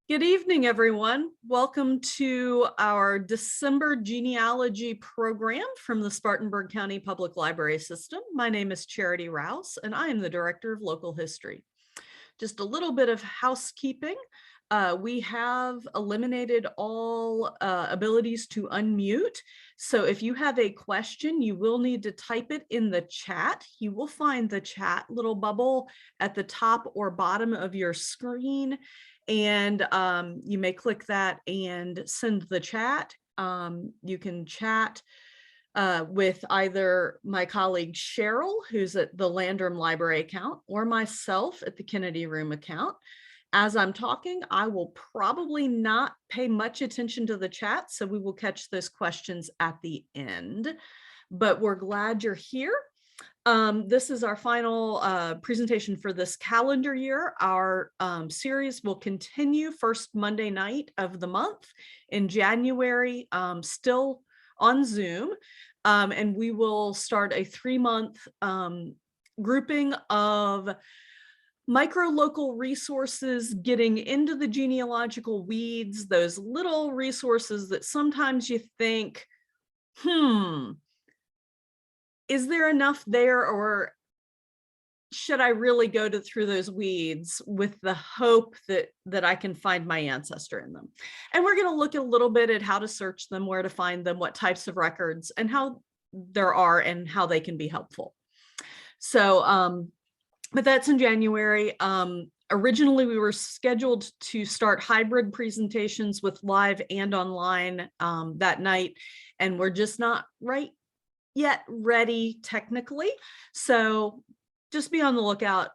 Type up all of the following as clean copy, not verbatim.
Good evening, everyone. Welcome to our December genealogy program from the Spartanburg County Public Library System. My name is Charity Rouse, and I am the Director of Local History. Just a little bit of housekeeping. We have eliminated all abilities to unmute. So if you have a question, you will need to type it in the chat. You will find the chat little bubble at the top or bottom of your screen. And you may click that and send the chat. You can chat with either my colleague Cheryl, who's at the Landrum Library account, or myself at the Kennedy Room account. As I'm talking, I will probably not pay much attention to the chat, so we will catch those questions at the end. But we're glad you're here. This is our final presentation for this calendar year. Our series will continue first Monday night of the month in January, still on Zoom. And we will start a 3-month grouping of micro-local resources, getting into the genealogical weeds, those little resources that sometimes you think, is there enough there, or should I really go through those weeds with the hope that I can find my ancestor in them? And we're going to look a little bit at how to search them, where to find them, what types of records, and how there are and how they can be helpful. So, but that's in January. Originally, we were scheduled to start hybrid presentations with live and online that night, and we're just not yet ready technically. So just be on the lookout.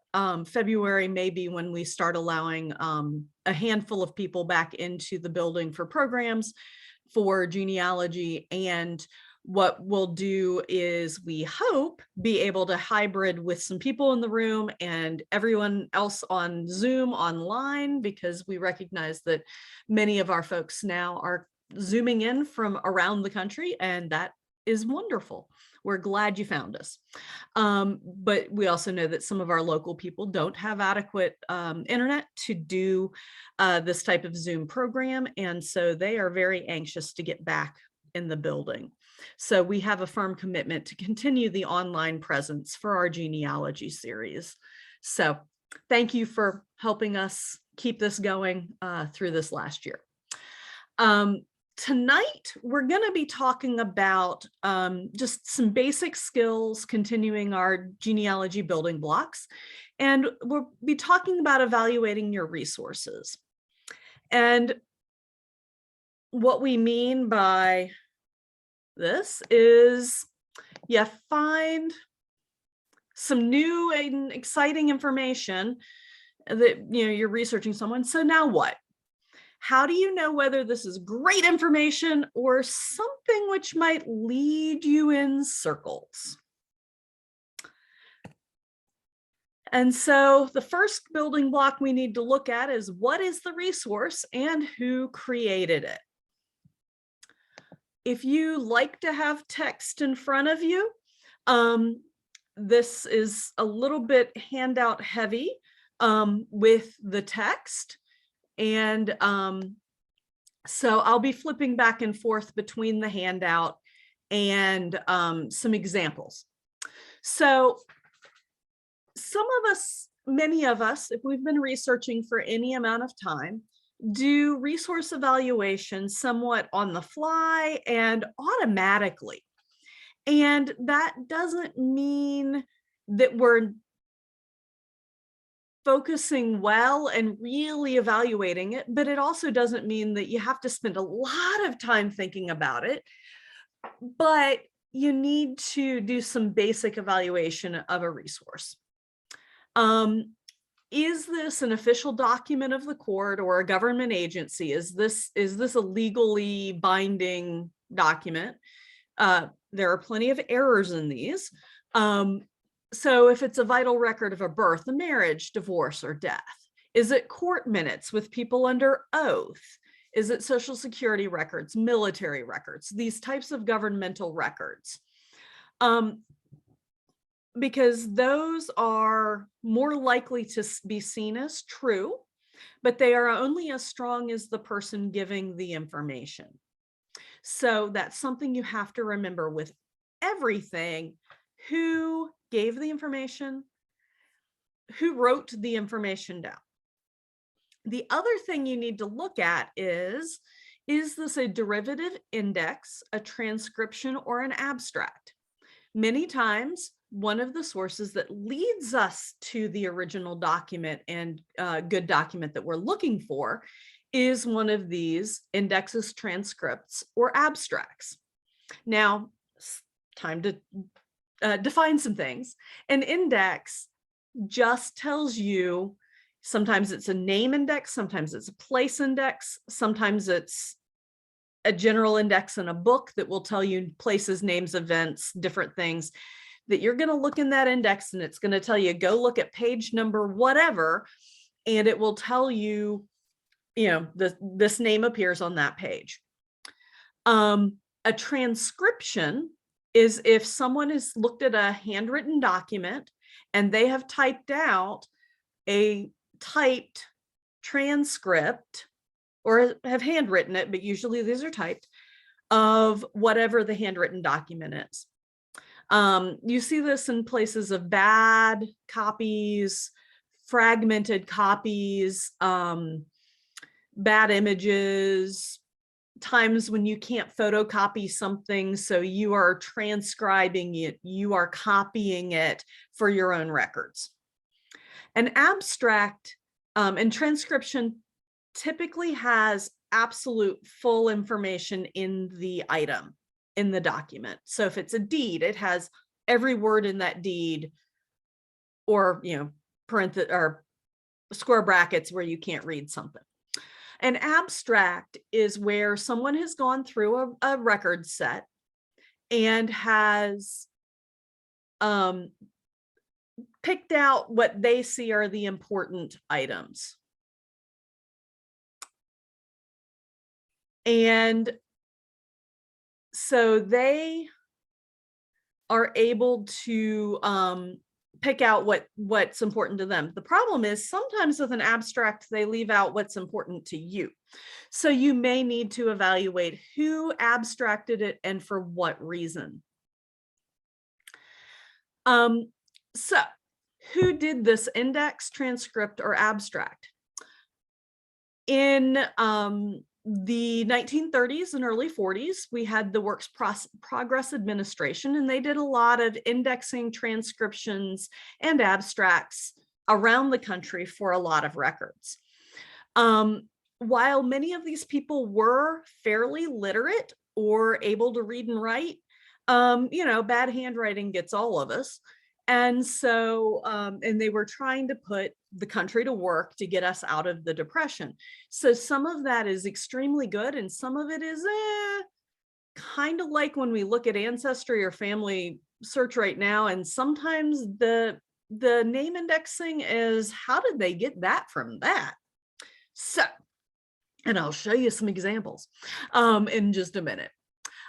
February may be when we start allowing a handful of people back into the building for programs for genealogy. And what we'll do is, we hope, be able to hybrid with some people in the room and everyone else on Zoom online, because we recognize that many of our folks now are Zooming in from around the country, and that is wonderful. We're glad you found us. But we also know that some of our local people don't have adequate internet to do this type of Zoom program. And so they are very anxious to get back in the building. So we have a firm commitment to continue the online presence for our genealogy series. So thank you for helping us keep this going through this last year. Tonight, we're going to be talking about just some basic skills, continuing our genealogy building blocks, and we'll be talking about evaluating your resources. And what we mean by this is you find some new and exciting information that you're researching someone. So now what? How do you know whether this is great information or something which might lead you in circles? And so the first building block we need to look at is, what is the resource and who created it? If you like to have text in front of you, this is a little bit handout heavy with the text. And so I'll be flipping back and forth between the handout and some examples. So many of us, if we've been researching for any amount of time, do resource evaluation somewhat on the fly and automatically. And that doesn't mean that we're focusing well and really evaluating it, but it also doesn't mean that you have to spend a lot of time thinking about it. But you need to do some basic evaluation of a resource. Is this an official document of the court or a government agency? Is this a legally binding document? There are plenty of errors in these. So if it's a vital record of a birth, a marriage, divorce, or death, is it court minutes with people under oath? Is it Social Security records, military records, these types of governmental records? Because those are more likely to be seen as true. but they are only as strong as the person giving the information. So that's something you have to remember with everything. Who gave the information? Who wrote the information down? The other thing you need to look at is this a derivative index, a transcription, or an abstract? Many times, one of the sources that leads us to the original document and good document that we're looking for is one of these indexes, transcripts, or abstracts. Now, time to define some things. An index just tells you, sometimes it's a name index, sometimes it's a place index, sometimes it's a general index in a book that will tell you places, names, events, different things that you're going to look in that index, and it's going to tell you, go look at page number whatever, and it will tell you, this name appears on that page. A transcription is if someone has looked at a handwritten document and they have typed out a typed transcript, or have handwritten it, but usually these are typed, of whatever the handwritten document is. You see this in places of bad copies, fragmented copies, bad images, times when you can't photocopy something, so you are transcribing it, you are copying it for your own records. An abstract and transcription typically has absolute full information in the item, in the document. So if it's a deed, it has every word in that deed, or parentheses or square brackets where you can't read something. An abstract is where someone has gone through a record set and has picked out what they see are the important items. And so they are able to pick out what's important to them. The problem is sometimes with an abstract, they leave out what's important to you. So you may need to evaluate who abstracted it and for what reason. So who did this index, transcript, or abstract? In the 1930s and early 40s, we had the Works Progress Administration, and they did a lot of indexing, transcriptions, and abstracts around the country for a lot of records. While many of these people were fairly literate or able to read and write, bad handwriting gets all of us. And so, and they were trying to put the country to work to get us out of the Depression. So some of that is extremely good, and some of it is kind of like when we look at Ancestry or Family Search right now, and sometimes the name indexing is, how did they get that from that? So, and I'll show you some examples in just a minute.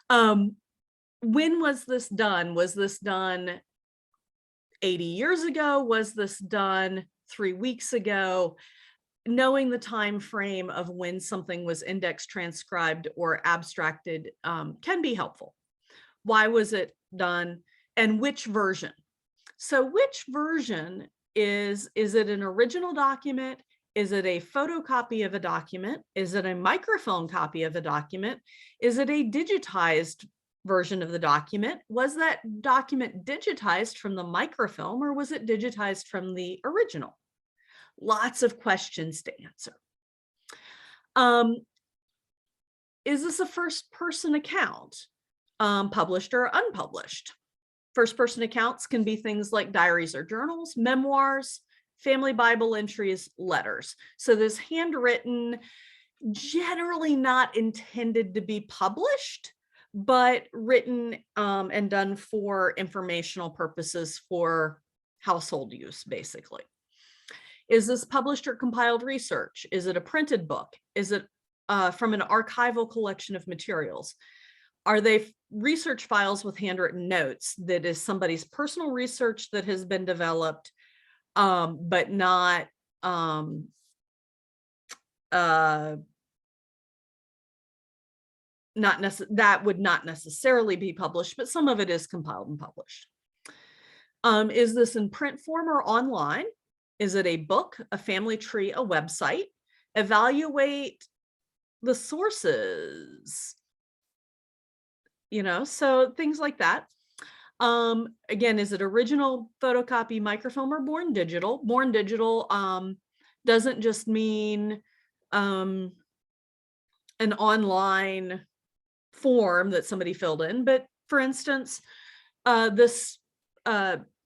When was this done? Was this done 80 years ago? Was this done 3 weeks ago? Knowing the time frame of when something was indexed, transcribed, or abstracted can be helpful. Why was it done, and which version? So which version is it an original document? Is it a photocopy of a document? Is it a microfilm copy of a document? Is it a digitized version of the document? Was that document digitized from the microfilm, or was it digitized from the original? Lots of questions to answer. Is this a first-person account, published or unpublished? First-person accounts can be things like diaries or journals, memoirs, family Bible entries, letters. So this handwritten, generally not intended to be published, but written and done for informational purposes for household use, basically. Is this published or compiled research? Is it a printed book? Is it from an archival collection of materials? Are they research files with handwritten notes that is somebody's personal research that has been developed, but not uh, that would not necessarily be published, but some of it is compiled and published. Is this in print form or online? Is it a book, a family tree, a website? Evaluate the sources, so things like that. Again, is it original photocopy, microfilm, or born digital? Born digital doesn't just mean an online form that somebody filled in, but for instance, this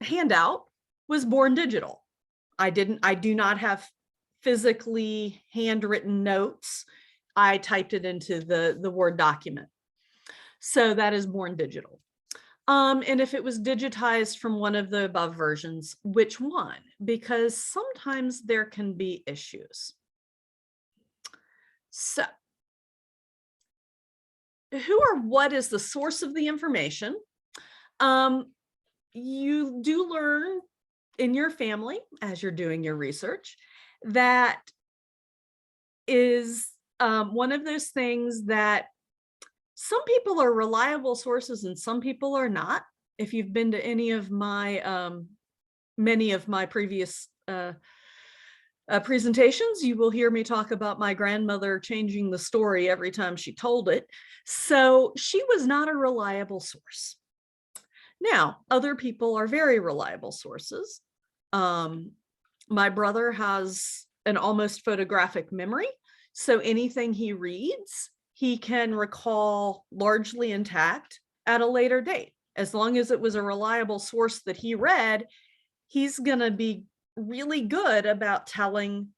handout was born digital. I do not have physically handwritten notes. I typed it into the Word document. So that is born digital. And if it was digitized from one of the above versions, which one? Because sometimes there can be issues. So, who or what is the source of the information? You do learn in your family as you're doing your research that is one of those things that some people are reliable sources and some people are not. If you've been to any of my many of my previous presentations, you will hear me talk about my grandmother changing the story every time she told it. So she was not a reliable source. Now, other people are very reliable sources. My brother has an almost photographic memory, so anything he reads, he can recall largely intact at a later date. As long as it was a reliable source that he read, he's going to be really good about telling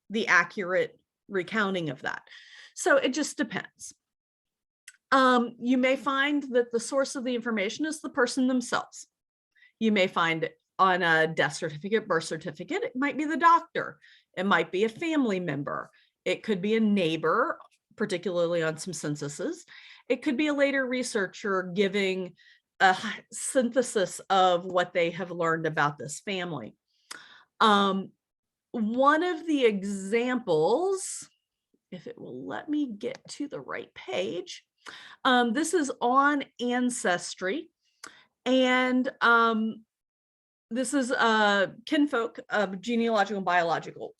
the accurate recounting of that. So it just depends. You may find that the source of the information is the person themselves. You may find it on a death certificate, birth certificate. It might be the doctor. It might be a family member. It could be a neighbor, particularly on some censuses. It could be a later researcher giving a synthesis of what they have learned about this family. One of the examples, if it will let me get to the right page, this is on Ancestry, and this is a kinfolk of genealogical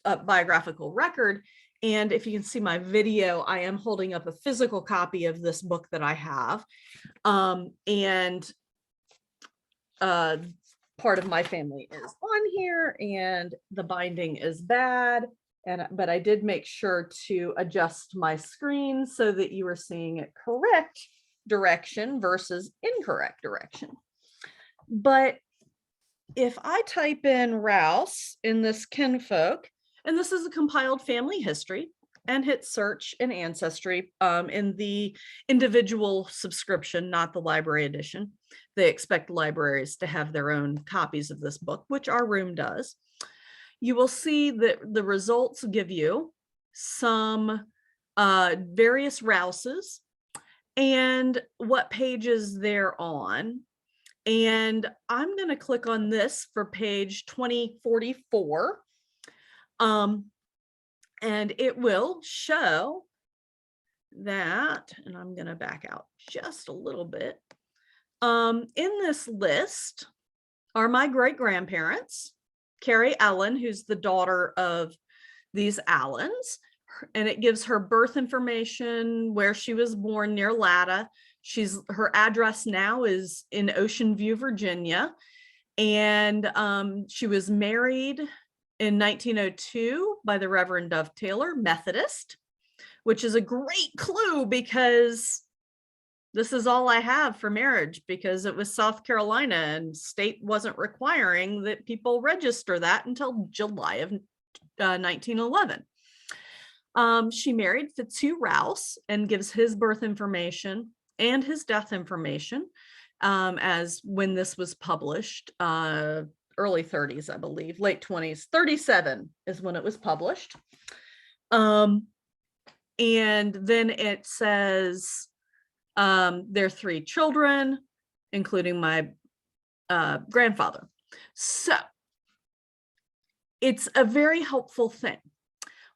and biographical record. And if you can see my video, I am holding up a physical copy of this book that I have. And part of my family is on here, and the binding is bad. But I did make sure to adjust my screen so that you were seeing it correct direction versus incorrect direction. But if I type in Rouse in this kinfolk, and this is a compiled family history, and hit search in Ancestry in the individual subscription, not the library edition. They expect libraries to have their own copies of this book, which our room does. You will see that the results give you some various Rouses and what pages they're on. And I'm going to click on this for page 2044. And it will show that, and I'm going to back out just a little bit. In this list are my great-grandparents, Carrie Ellen, who's the daughter of these Allens, and it gives her birth information, where she was born near Latta. Her address now is in Ocean View, Virginia, and she was married in 1902 by the Reverend Dove Taylor, Methodist, which is a great clue because this is all I have for marriage, because it was South Carolina and state wasn't requiring that people register that until July of 1911. She married Fitzhugh Rouse and gives his birth information and his death information as when this was published, early 30s, I believe, late 20s, 37 is when it was published. And then it says their 3 children, including my grandfather. So it's a very helpful thing.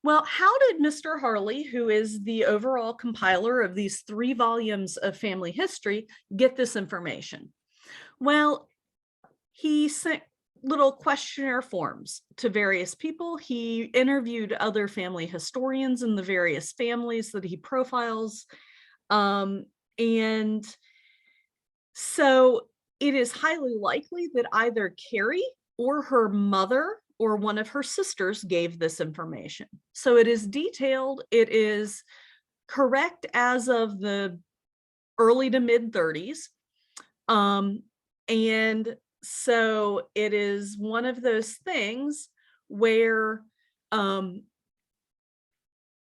Well, how did Mr. Harley, who is the overall compiler of these 3 volumes of family history, get this information? Well, he sent little questionnaire forms to various people. He interviewed other family historians in the various families that he profiles. And so it is highly likely that either Carrie or her mother or one of her sisters gave this information. So it is detailed, it is correct as of the early to mid 30s. And so it is one of those things where it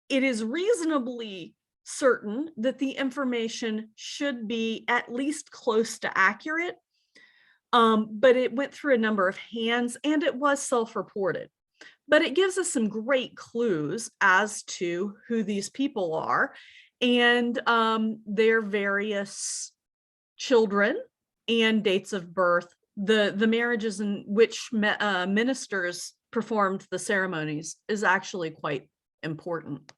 is reasonably certain that the information should be at least close to accurate. But it went through a number of hands and it was self-reported. But it gives us some great clues as to who these people are and their various children and dates of birth, the marriages in which ministers performed the ceremonies is actually quite important.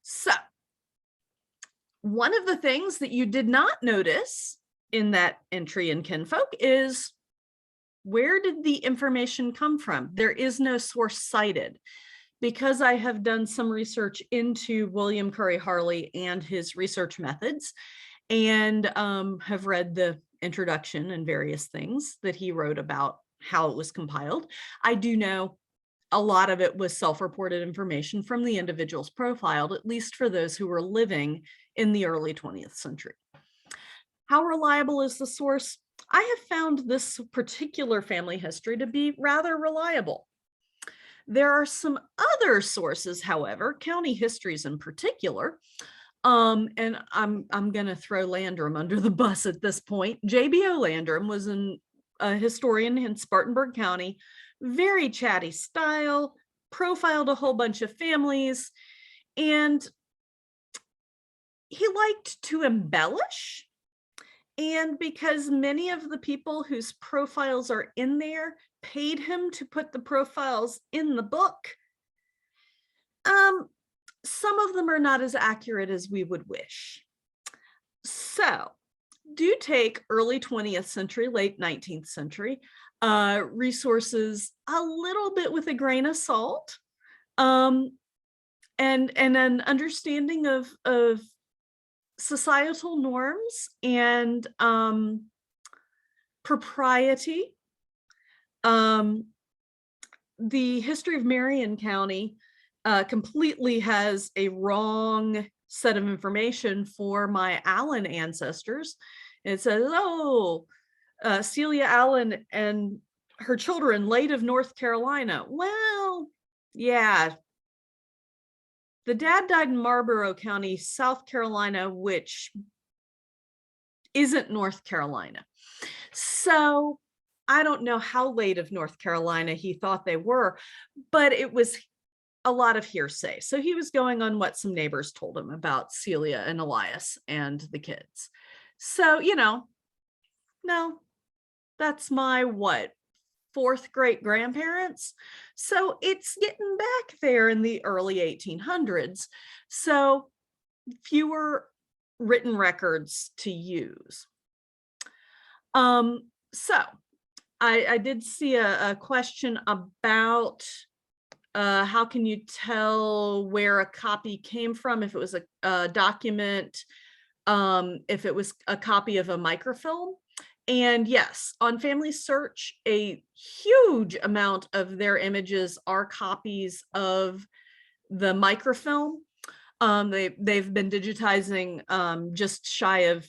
So, one of the things that you did not notice in that entry in Kinfolk is, where did the information come from? There is no source cited. Because I have done some research into William Curry Harley and his research methods, and have read the introduction and various things that he wrote about how it was compiled, I do know a lot of it was self-reported information from the individuals profiled, at least for those who were living in the early 20th century. How reliable is the source? I have found this particular family history to be rather reliable. There are some other sources, however, county histories in particular, and I'm going to throw Landrum under the bus at this point. J.B.O. Landrum was a historian in Spartanburg County, very chatty style, profiled a whole bunch of families, and he liked to embellish. And because many of the people whose profiles are in there paid him to put the profiles in the book, some of them are not as accurate as we would wish. So do take early 20th century, late 19th century resources a little bit with a grain of salt, and an understanding of societal norms and propriety. The history of Marion County completely has a wrong set of information for my Allen ancestors. It says, oh, Celia Allen and her children, late of North Carolina. Well, yeah. The dad died in Marlborough County, South Carolina, which isn't North Carolina. So I don't know how late of North Carolina he thought they were, but it was a lot of hearsay. So he was going on what some neighbors told him about Celia and Elias and the kids. So, no, that's my fourth great grandparents. So it's getting back there in the early 1800s. So fewer written records to use. So I did see a question about how can you tell where a copy came from, if it was a document, if it was a copy of a microfilm. And yes, on Family Search, a huge amount of their images are copies of the microfilm. They've been digitizing just shy of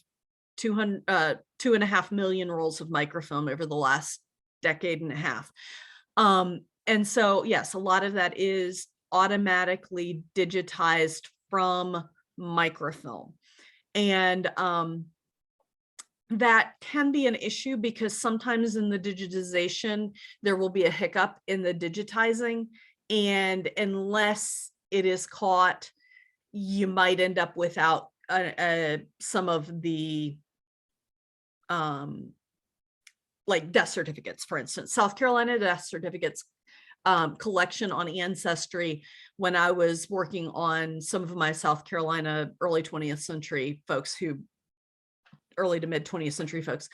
2.5 million rolls of microfilm over the last decade and a half. And so, yes, a lot of that is automatically digitized from microfilm. And that can be an issue because sometimes in the digitization, there will be a hiccup in the digitizing. And unless it is caught, you might end up without some of the like death certificates, for instance. South Carolina death certificates collection on Ancestry when I was working on some of my South Carolina early 20th century folks early to mid 20th century folks.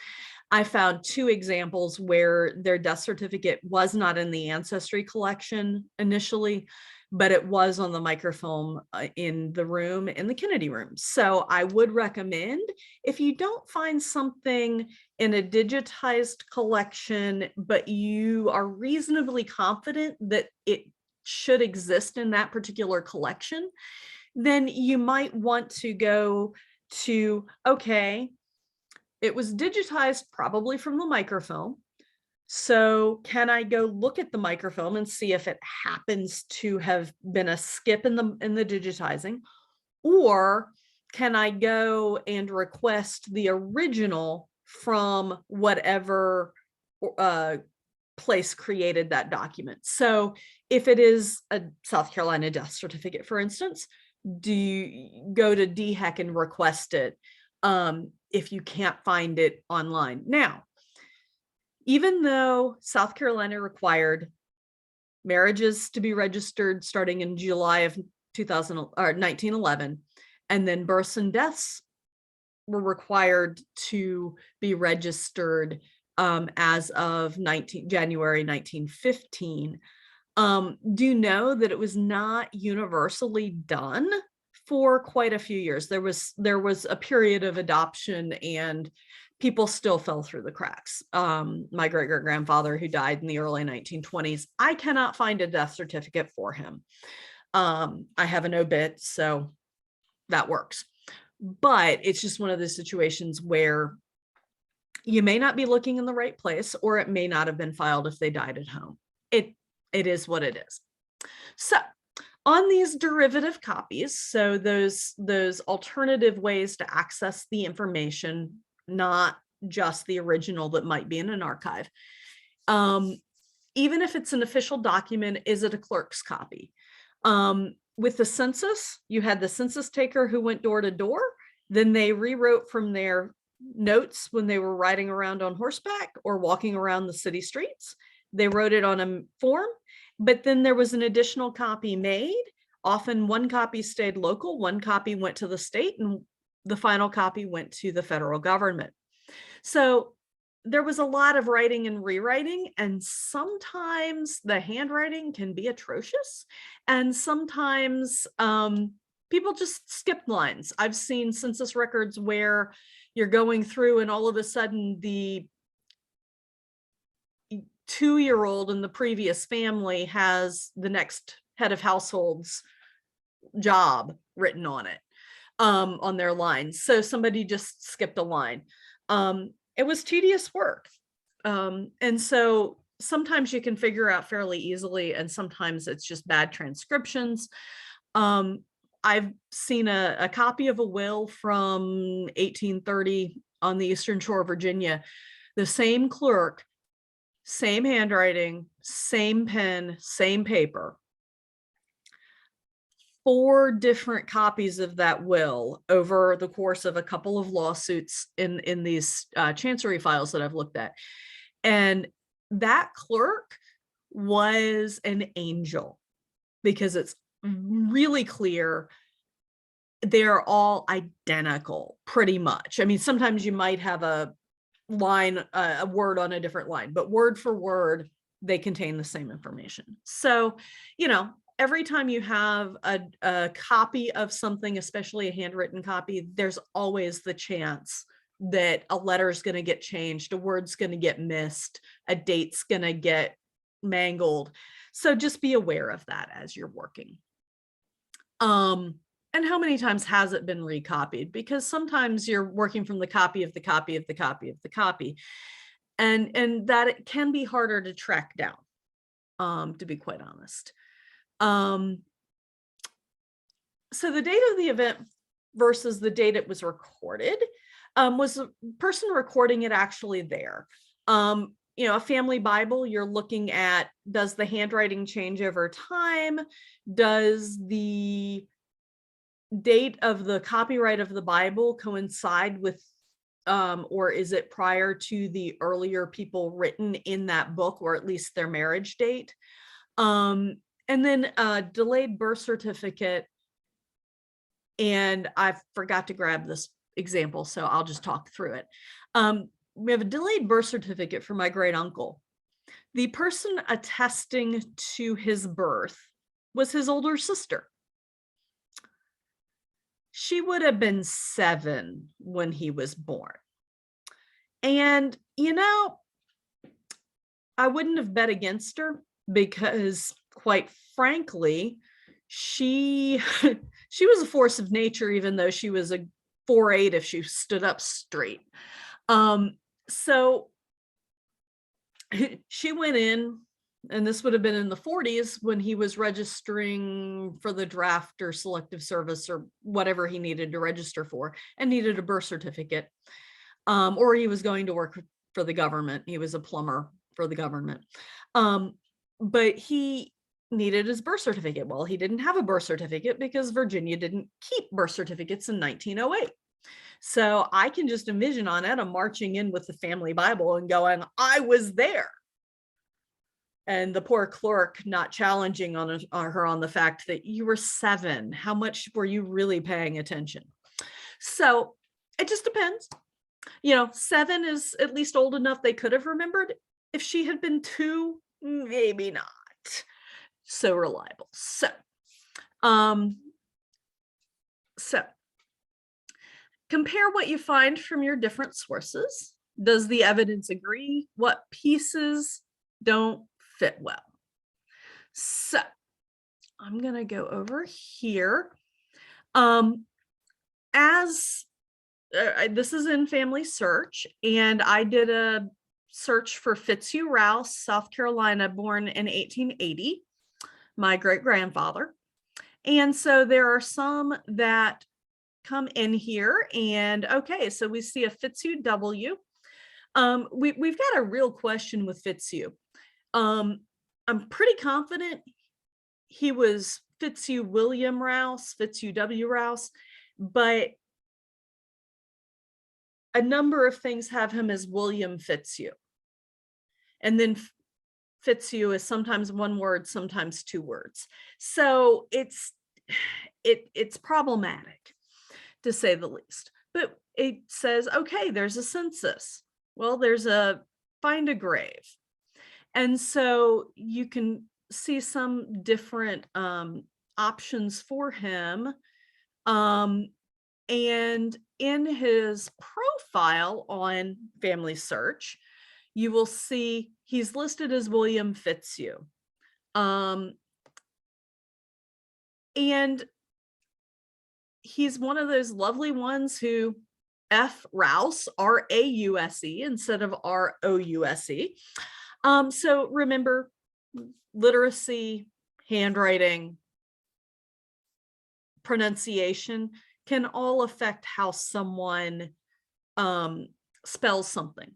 I found 2 examples where their death certificate was not in the Ancestry collection initially, but it was on the microfilm in the room, in the Kennedy room. So I would recommend, if you don't find something in a digitized collection, but you are reasonably confident that it should exist in that particular collection, then you might want to go to, okay, it was digitized probably from the microfilm. So can I go look at the microfilm and see if it happens to have been a skip in the digitizing? Or can I go and request the original from whatever place created that document? So if it is a South Carolina death certificate, for instance, do you go to DHEC and request it if you can't find it online? Now, even though South Carolina required marriages to be registered starting in July of 1911, and then births and deaths were required to be registered as of January 1915, do you know that it was not universally done for quite a few years? There was a period of adoption and people still fell through the cracks. My great-great-grandfather, who died in the early 1920s, I cannot find a death certificate for him. I have an obit, so that works. But it's just one of those situations where you may not be looking in the right place, or it may not have been filed if they died at home. It is what it is. So on these derivative copies, so those alternative ways to access the information, not just the original that might be in an archive, even if it's an official document, is it a clerk's copy? With the census, you had the census taker who went door to door, then they rewrote from their notes when they were riding around on horseback or walking around the city streets. They wrote it on a form, but then there was an additional copy made. Often one copy stayed local, one copy went to the state, and the final copy went to the federal government. So there was a lot of writing and rewriting, and sometimes the handwriting can be atrocious, and sometimes people just skip lines. I've seen census records where you're going through and all of a sudden the 2-year-old in the previous family has the next head of household's job written on it, on their line. So somebody just skipped a line. It was tedious work. And so sometimes you can figure out fairly easily, and sometimes it's just bad transcriptions. I've seen a copy of a will from 1830 on the Eastern Shore of Virginia. The same clerk, same handwriting, same pen, same paper. 4 different copies of that will over the course of a couple of lawsuits in these chancery files that I've looked at. And that clerk was an angel, because it's really clear they're all identical pretty much. I mean, sometimes you might have a line, a word on a different line, but word for word, they contain the same information. So, you know, every time you have a copy of something, especially a handwritten copy, there's always the chance that a letter is going to get changed, a word's going to get missed, a date's going to get mangled. So just be aware of that as you're working. And how many times has it been recopied? Because sometimes you're working from the copy of the copy of the copy of the copy, and that it can be harder to track down, to be quite honest. So the date of the event versus the date it was recorded, was the person recording it actually there? You know, a family Bible, you're looking at, does the handwriting change over time? Does the date of the copyright of the Bible coincide with, or is it prior to the earlier people written in that book, or at least their marriage date? And then a delayed birth certificate, and I forgot to grab this example, so I'll just talk through it. We have a delayed birth certificate for my great uncle. The person attesting to his birth was his older sister. She would have been 7 when he was born. And, I wouldn't have bet against her because, quite frankly, she she was a force of nature, even though she was a 4'8" if she stood up straight. So she went in, and this would have been in the 40s when he was registering for the draft or selective service or whatever he needed to register for, and needed a birth certificate. Or he was going to work for the government. He was a plumber for the government. But he needed his birth certificate. Well, he didn't have a birth certificate because Virginia didn't keep birth certificates in 1908. So I can just envision Onetta marching in with the family Bible and going, I was there. And the poor clerk not challenging on her on the fact that you were 7. How much were you really paying attention? So it just depends. 7 is at least old enough they could have remembered. If she had been 2, maybe not so reliable. So compare what you find from your different sources. Does the evidence agree? What pieces don't fit well? So I'm going to go over here. This is in Family Search, and I did a search for Fitzhugh Rouse, South Carolina, born in 1880, my great-grandfather. And so there are some that come in here, and okay, so we see a Fitzhugh W. We've got a real question with Fitzhugh. I'm pretty confident he was Fitzhugh William Rouse, Fitzhugh W. Rouse, but a number of things have him as William Fitzhugh. And then Fitzhugh is sometimes one word, sometimes 2 words. So it's problematic, to say the least. But it says, okay, there's a census. Well, there's a find a grave. And so you can see some different options for him. And in his profile on Family Search, you will see he's listed as William Fitzhugh. And he's one of those lovely ones who F. Rouse, R-A-U-S-E, instead of R-O-U-S-E. So remember, literacy, handwriting, pronunciation can all affect how someone spells something.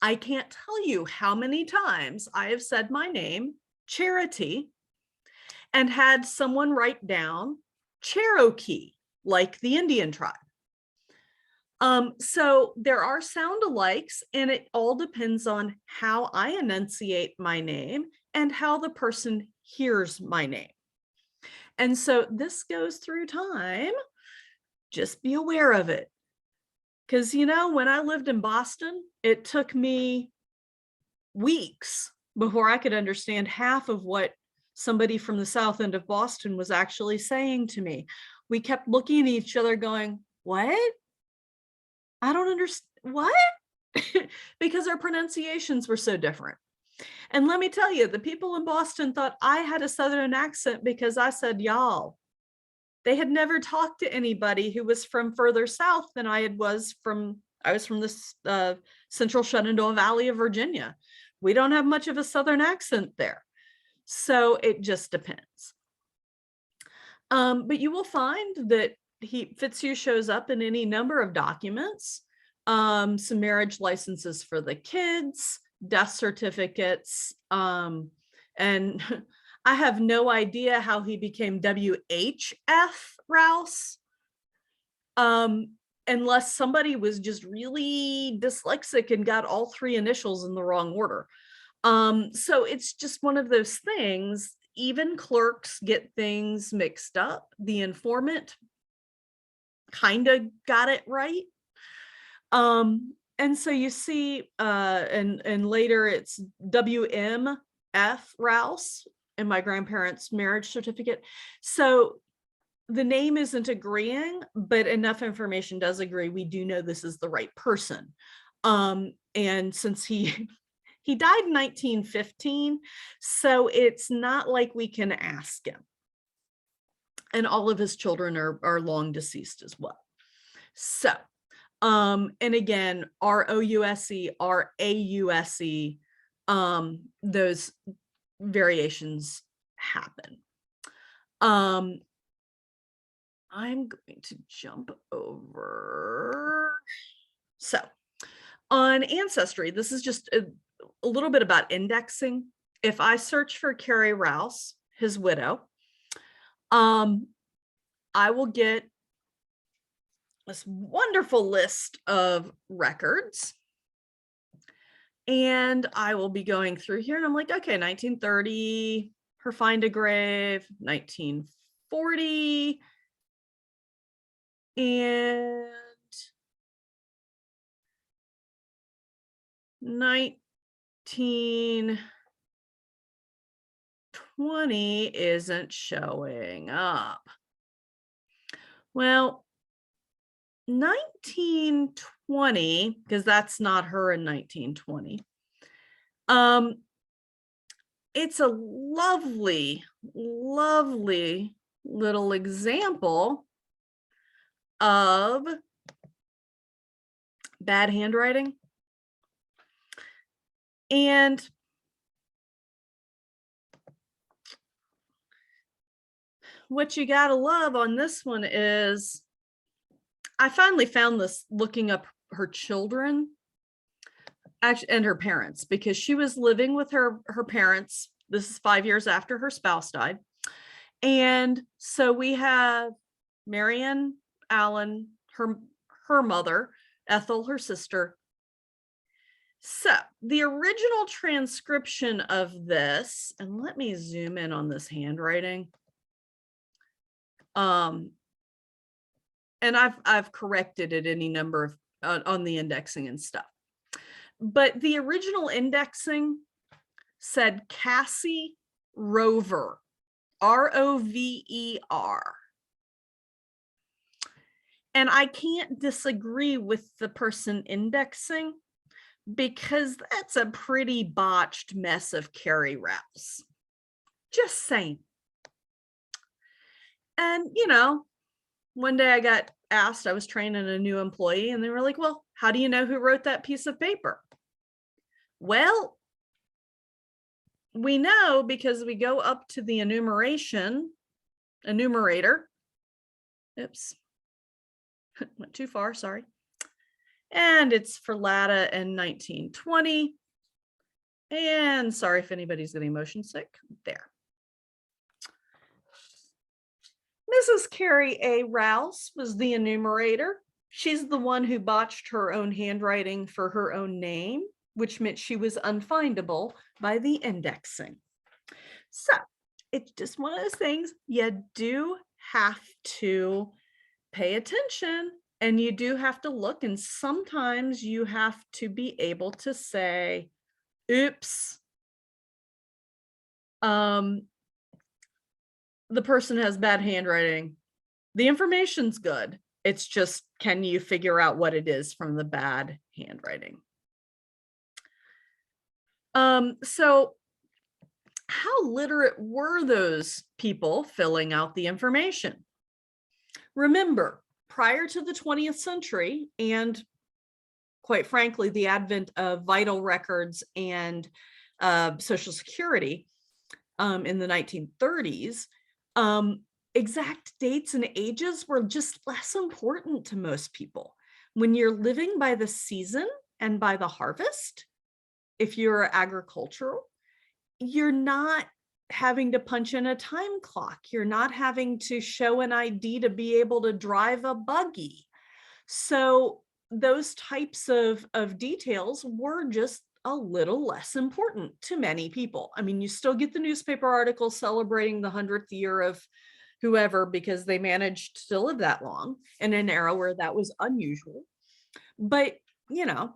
I can't tell you how many times I have said my name, Charity, and had someone write down Cherokee, like the Indian tribe. So there are sound alikes, and it all depends on how I enunciate my name and how the person hears my name. And so this goes through time. Just be aware of it. Because, when I lived in Boston, it took me weeks before I could understand half of what somebody from the south end of Boston was actually saying to me. We kept looking at each other going, what? I don't understand. What? Because our pronunciations were so different. And let me tell you, the people in Boston thought I had a Southern accent because I said y'all. They had never talked to anybody who was from further south than I was from the central Shenandoah Valley of Virginia. We don't have much of a Southern accent there. So it just depends. But you will find that Fitzhugh shows up in any number of documents, some marriage licenses for the kids, death certificates, and I have no idea how he became W.H.F. Rouse, unless somebody was just really dyslexic and got all 3 initials in the wrong order. So it's just one of those things. Even clerks get things mixed up. The informant kind of got it right. And so you see, and later it's WMF Rouse in my grandparents' marriage certificate. So the name isn't agreeing, but enough information does agree. We do know this is the right person. And since he he died in 1915, so it's not like we can ask him. And all of his children are long deceased as well. So, and again, ROUSE, RAUSE, those variations happen. I'm going to jump over. So, on Ancestry, this is just a little bit about indexing. If I search for Carrie Rouse, his widow, I will get this wonderful list of records. And I will be going through here and I'm like, okay, 1930, her find a grave, 1940, and 1920 isn't showing up. Well, 1920, because that's not her in 1920. It's a lovely, lovely little example of bad handwriting. And what you gotta love on this one is, I finally found this looking up her children, actually, and her parents, because she was living with her parents. This is 5 years after her spouse died. And so we have Marion Allen, her mother, Ethel, her sister. So the original transcription of this, and let me zoom in on this handwriting. And I've corrected it any number of on the indexing and stuff. But the original indexing said Cassie Rover, Rover. And I can't disagree with the person indexing, because that's a pretty botched mess of Carrie Rouse. Just saying. And, one day I got asked, I was training a new employee, and they were like, well, how do you know who wrote that piece of paper? Well, we know because we go up to the enumerator. Oops, went too far, sorry. And it's for Latta in 1920. And sorry if anybody's getting motion sick. There. Mrs. Carrie A. Rouse was the enumerator. She's the one who botched her own handwriting for her own name, which meant she was unfindable by the indexing. So it's just one of those things. You do have to pay attention, and you do have to look, and sometimes you have to be able to say, oops, the person has bad handwriting. The information's good. It's just, can you figure out what it is from the bad handwriting? So how literate were those people filling out the information? Remember, prior to the 20th century, and quite frankly, the advent of vital records and Social Security in the 1930s, exact dates and ages were just less important to most people. When you're living by the season and by the harvest, if you're agricultural, you're not having to punch in a time clock. You're not having to show an ID to be able to drive a buggy. So those types of details were just a little less important to many people. I mean, you still get the newspaper articles celebrating the 100th year of whoever because they managed to live that long in an era where that was unusual. But, you know,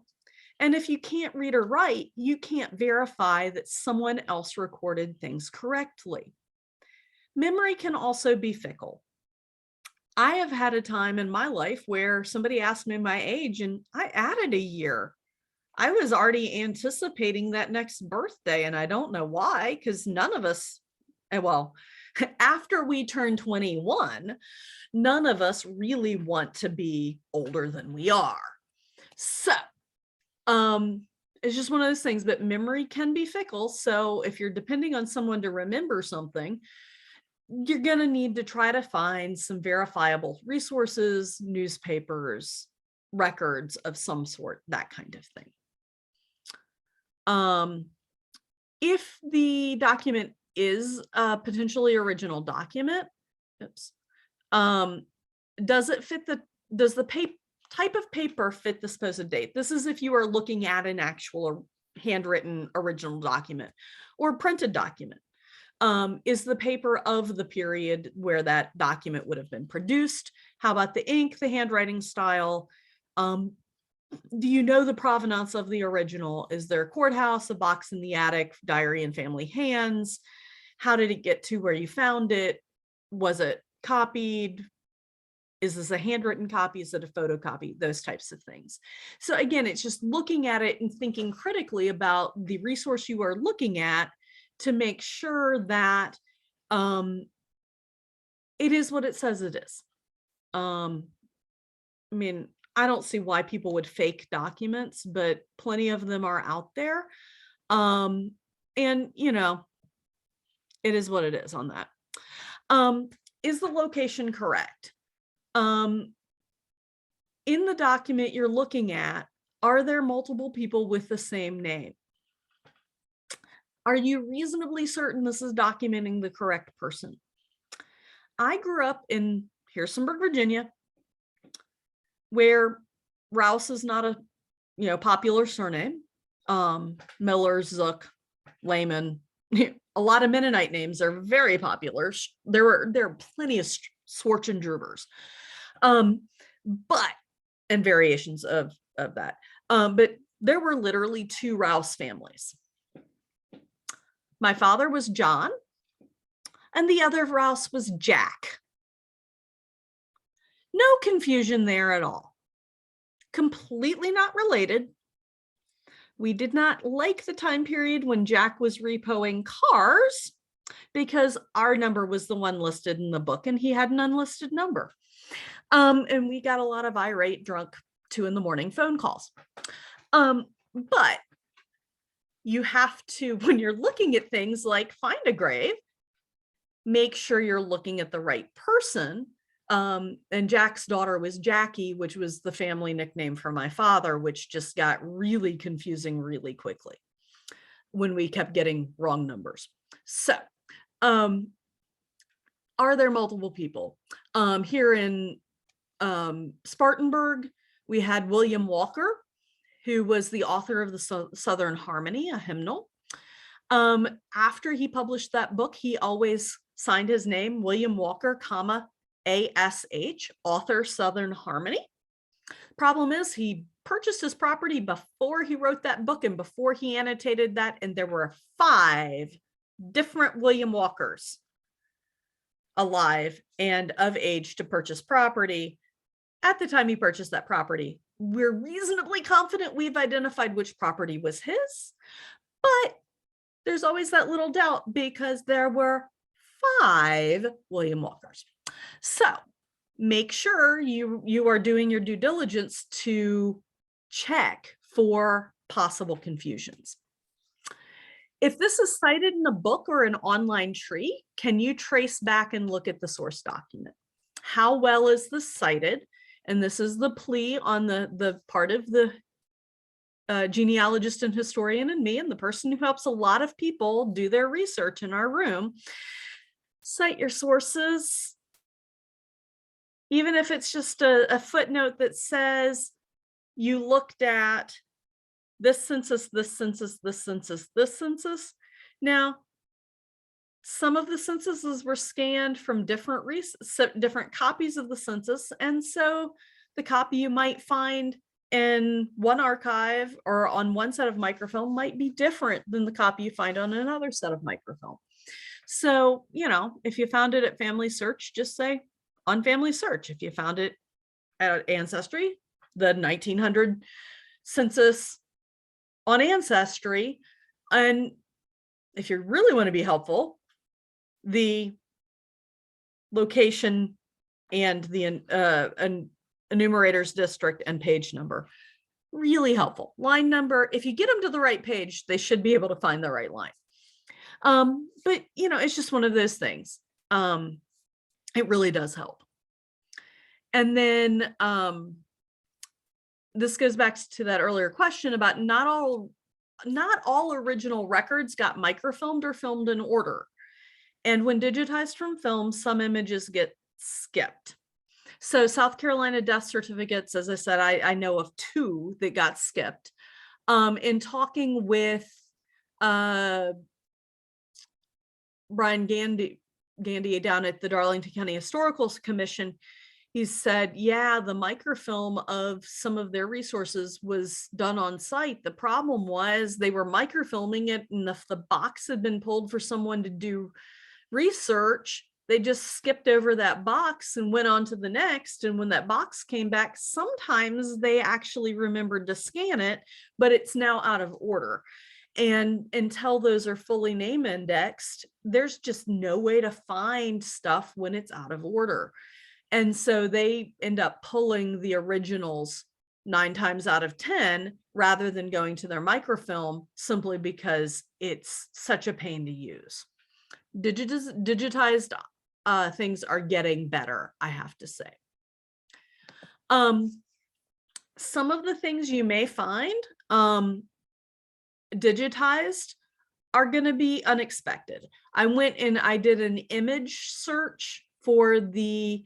and if you can't read or write, you can't verify that someone else recorded things correctly. Memory can also be fickle. I have had a time in my life where somebody asked me my age and I added a year. I was already anticipating that next birthday, and I don't know why, because none of us, well, after we turn 21, none of us really want to be older than we are. So, it's just one of those things, but memory can be fickle. So if you're depending on someone to remember something, you're going to need to try to find some verifiable resources, newspapers, records of some sort, that kind of thing. If the document is a potentially original document, does the type of paper fit the supposed date? This is if you are looking at an actual handwritten original document or printed document. Is the paper of the period where that document would have been produced? How about the ink, the handwriting style? Do you know the provenance of the original? Is there a courthouse, a box in the attic, diary in family hands? How did it get to where you found it? Was it copied? Is this a handwritten copy? Is it a photocopy? Those types of things. So again, it's just looking at it and thinking critically about the resource you are looking at to make sure that it is what it says it is. I mean, I don't see why people would fake documents, but plenty of them are out there. And, you know, it is what it is on that. Is the location correct? In the document you're looking at, are there multiple people with the same name? Are you reasonably certain this is documenting the correct person? I grew up in Harrisonburg, Virginia, where Rouse is not a popular surname. Miller, Zook, Lehman, a lot of Mennonite names are very popular. There are plenty of Schwarzenegers, but and variations of that. But there were literally 2 Rouse families. My father was John, and the other Rouse was Jack. No confusion there at all. Completely not related. We did not like the time period when Jack was repoing cars because our number was the one listed in the book and he had an unlisted number. And we got a lot of irate, drunk 2 a.m. phone calls. But you have to, when you're looking at things like find a grave, make sure you're looking at the right person. And Jack's daughter was Jackie, which was the family nickname for my father, which just got really confusing really quickly when we kept getting wrong numbers. So, are there multiple people? Here in Spartanburg, we had William Walker, who was the author of the Southern Harmony, a hymnal. After he published that book, he always signed his name, William Walker, comma, ASH, author, Southern Harmony. Problem is, he purchased his property before he wrote that book and before he annotated that, and there were 5 different William Walkers alive and of age to purchase property. At the time he purchased that property, we're reasonably confident we've identified which property was his, but there's always that little doubt because there were 5 William Walkers. So make sure you are doing your due diligence to check for possible confusions. If this is cited in a book or an online tree, can you trace back and look at the source document? How well is this cited? And this is the plea on the part of the genealogist and historian and me, and the person who helps a lot of people do their research in our room. Cite your sources, even if it's just a footnote that says you looked at this census, this census, this census, this census. Now, some of the censuses were scanned from different copies of the census, and so the copy you might find in one archive or on one set of microfilm might be different than the copy you find on another set of microfilm. So, if you found it at Family Search, just say on Family Search. If you found it at Ancestry, the 1900 census on Ancestry. And if you really want to be helpful, the location and the enumerator's district and page number. Really helpful. Line number, if you get them to the right page, they should be able to find the right line. But it's just one of those things. It really does help. And then this goes back to that earlier question about not all original records got microfilmed or filmed in order. And when digitized from film, some images get skipped. So South Carolina death certificates, as I said, I know of 2 that got skipped. In talking with Brian Gandy down at the Darlington County Historical Commission, he said, yeah, the microfilm of some of their resources was done on site. The problem was they were microfilming it, and if the box had been pulled for someone to do research, they just skipped over that box and went on to the next. And when that box came back, sometimes they actually remembered to scan it, but it's now out of order. And until those are fully name indexed, there's just no way to find stuff when it's out of order. And so they end up pulling the originals 9 times out of 10 rather than going to their microfilm, simply because it's such a pain to use. Digitized things are getting better, I have to say. Some of the things you may find digitized are going to be unexpected. I went and I did an image search for the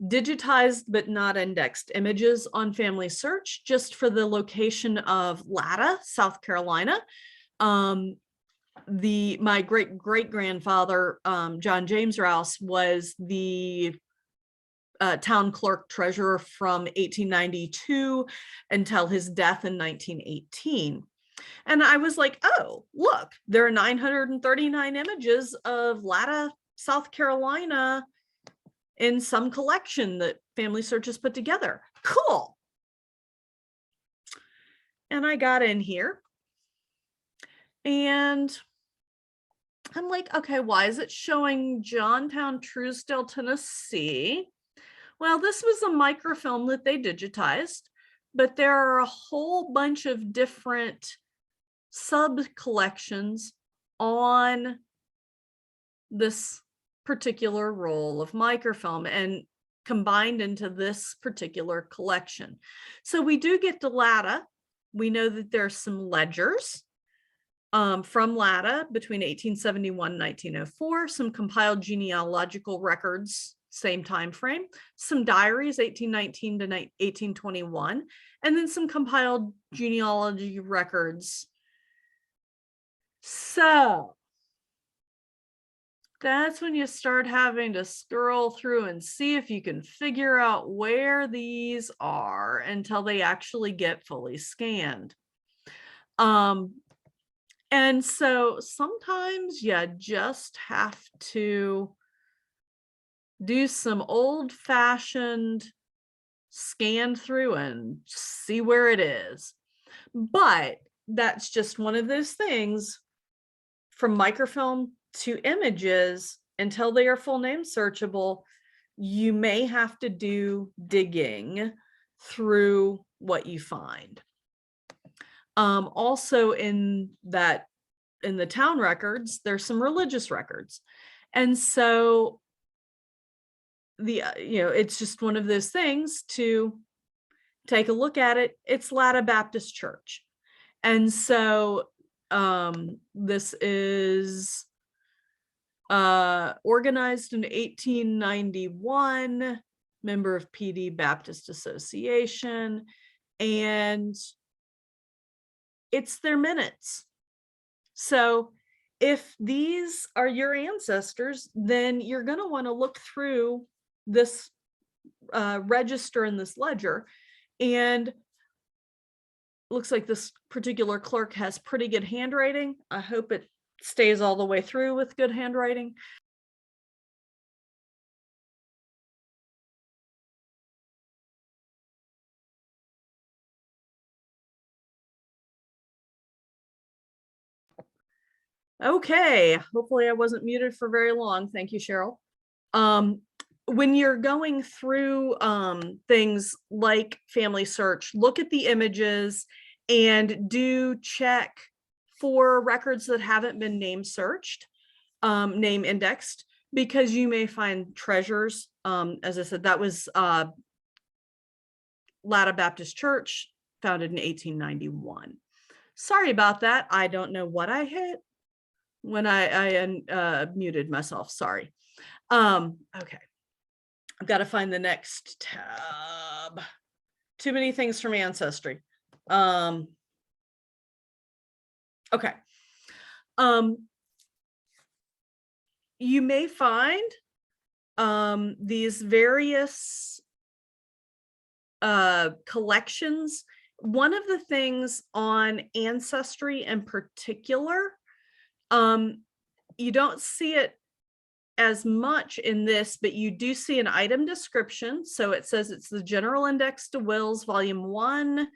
digitized but not indexed images on Family Search, just for the location of Latta, South Carolina. My great-great-grandfather, John James Rouse, was the town clerk treasurer from 1892 until his death in 1918. And I was like, oh, look, there are 939 images of Latta, South Carolina in some collection that Family Search has put together. Cool. And I got in here and I'm like, okay, why is it showing Johntown, Truesdale, Tennessee? Well, this was a microfilm that they digitized, but there are a whole bunch of different sub collections on this particular roll of microfilm and combined into this particular collection. So we do get to Latta. We know that there's some ledgers from Latta between 1871 and 1904, some compiled genealogical records, same time frame, some diaries, 1819 to 1821, and then some compiled genealogy records. So that's when you start having to scroll through and see if you can figure out where these are until they actually get fully scanned. And so sometimes you just have to do some old-fashioned scan through and see where it is. But that's just one of those things, from microfilm to images, until they are full name searchable, you may have to do digging through what you find. Also in the town records, there's some religious records. And so it's just one of those things to take a look at it. It's Latta Baptist Church. And so this is organized in 1891, member of PD Baptist Association, and it's their minutes. So if these are your ancestors, then you're going to want to look through this register in this ledger, and looks like this particular clerk has pretty good handwriting. I hope it stays all the way through with good handwriting. Okay, hopefully I wasn't muted for very long. Thank you, Cheryl. When you're going through things like Family Search, look at the images and do check for records that haven't been name searched, name indexed, because you may find treasures. As I said, that was Latta Baptist Church, founded in 1891. Sorry about that. I don't know what I hit when I muted myself. Sorry. Okay. I've got to find the next tab. Too many things from Ancestry. Okay. You may find these various collections. One of the things on Ancestry in particular, you don't see it as much in this, but you do see an item description. So it says it's the General Index to Wills, Volume 1,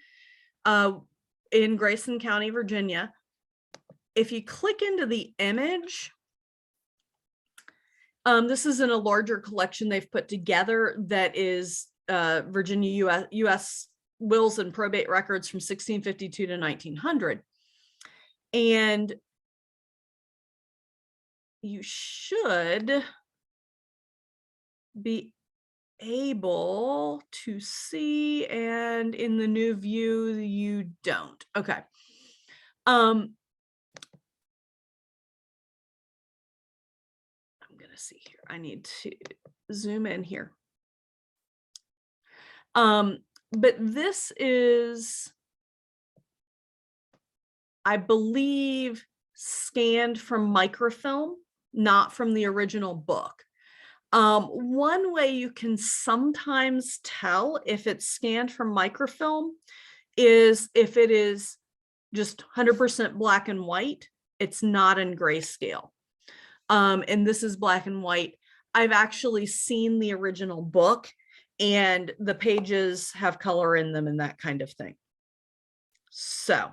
in Grayson County, Virginia. If you click into the image, this is in a larger collection they've put together that is Virginia U.S. wills and probate records from 1652 to 1900. And you should be able to see, and in the new view, you don't. Okay. I'm gonna see here. I need to zoom in here. But this is, I believe, scanned from microfilm, not from the original book. One way you can sometimes tell if it's scanned from microfilm is if it is just 100% black and white, it's not in grayscale. And this is black and white. I've actually seen the original book and the pages have color in them and that kind of thing. So,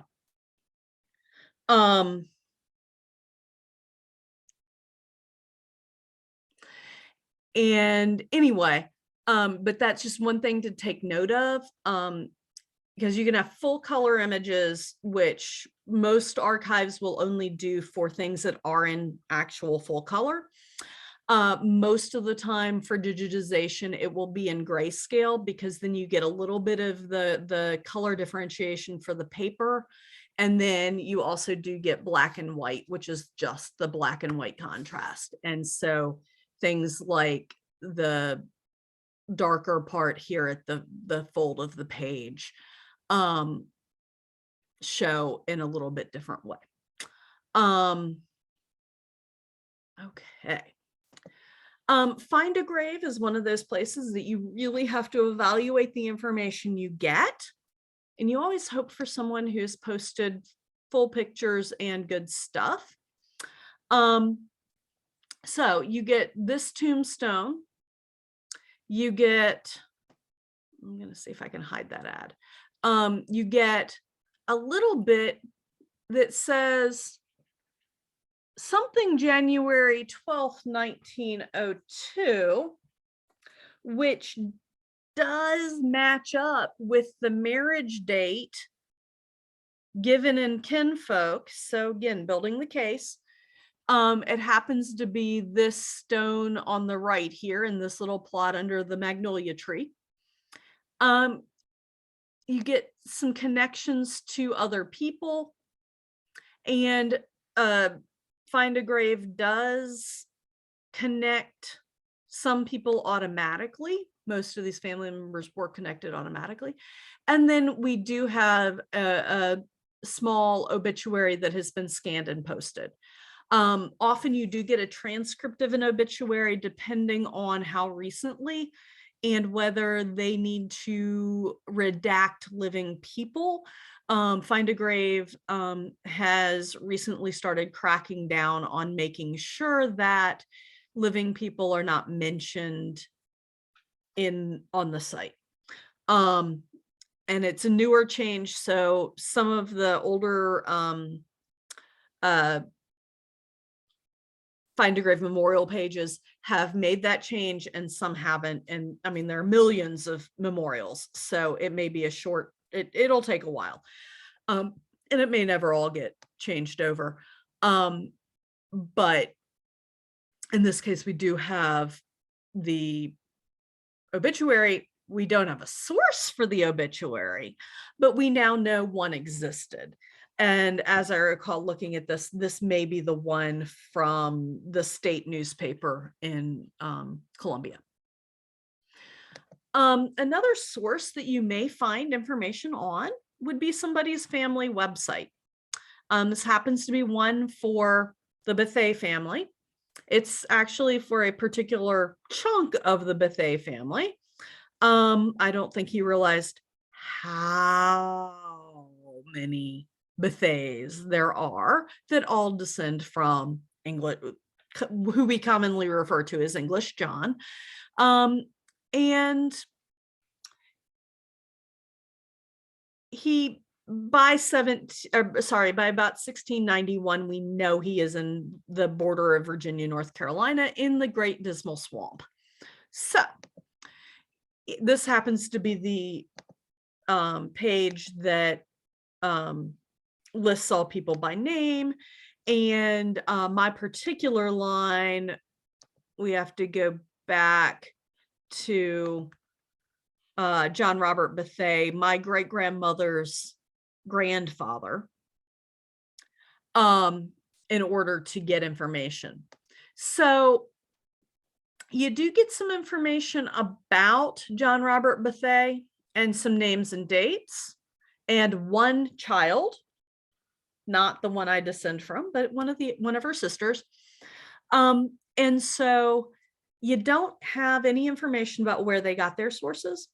and anyway, but that's just one thing to take note of, because you can have full color images, which most archives will only do for things that are in actual full color. Most of the time for digitization, it will be in grayscale, because then you get a little bit of the color differentiation for the paper. And then you also do get black and white, which is just the black and white contrast. And so things like the darker part here at the fold of the page show in a little bit different way. Okay. Find a Grave is one of those places that you really have to evaluate the information you get. And you always hope for someone who's posted full pictures and good stuff. So you get this tombstone. You get, I'm going to see if I can hide that ad. You get a little bit that says something January 12th, 1902, which does match up with the marriage date given in kinfolk. So again, building the case. It happens to be this stone on the right here in this little plot under the magnolia tree. You get some connections to other people, and Find a Grave does connect some people automatically. Most of these family members were connected automatically. And then we do have a small obituary that has been scanned and posted. Often you do get a transcript of an obituary depending on how recently and whether they need to redact living people. Find a Grave has recently started cracking down on making sure that living people are not mentioned on the site. And it's a newer change, so some of the older Find a Grave memorial pages have made that change and some haven't. And I mean, there are millions of memorials, so it may be it'll take a while. And it may never all get changed over. But in this case, we do have the obituary. We don't have a source for the obituary, but we now know one existed. And as I recall looking at this may be the one from the state newspaper in Columbia. Another source that you may find information on would be somebody's family website. This happens to be one for the Bethea family. It's actually for a particular chunk of the Bethea family. I don't think he realized how many Betheas there are that all descend from English, who we commonly refer to as English John. And by about 1691, we know he is in the border of Virginia, North Carolina, in the Great Dismal Swamp. So this happens to be the page that lists all people by name. And my particular line, we have to go back to John Robert Bethea, my great-grandmother's grandfather, in order to get information. So you do get some information about John Robert Bethea and some names and dates, and one child, not the one I descend from, but one of her sisters. And so you don't have any information about where they got their sources,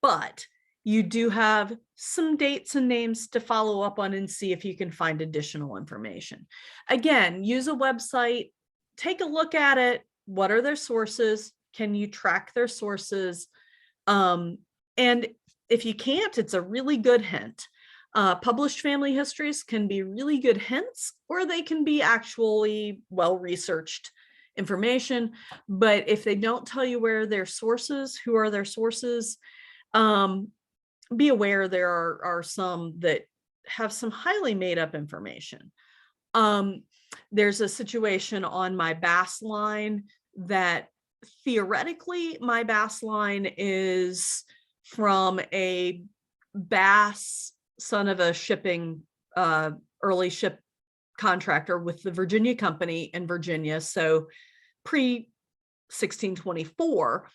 but you do have some dates and names to follow up on and see if you can find additional information. Again, use a website, take a look at it. What are their sources? Can you track their sources? And if you can't, it's a really good hint. Published family histories can be really good hints, or they can be actually well-researched information. But if they don't tell you where their sources, who are their sources, be aware there are some that have some highly made up information. There's a situation on my Bass line that theoretically my Bass line is from a Bass, son of a shipping, early ship contractor with the Virginia Company in Virginia. So pre 1624,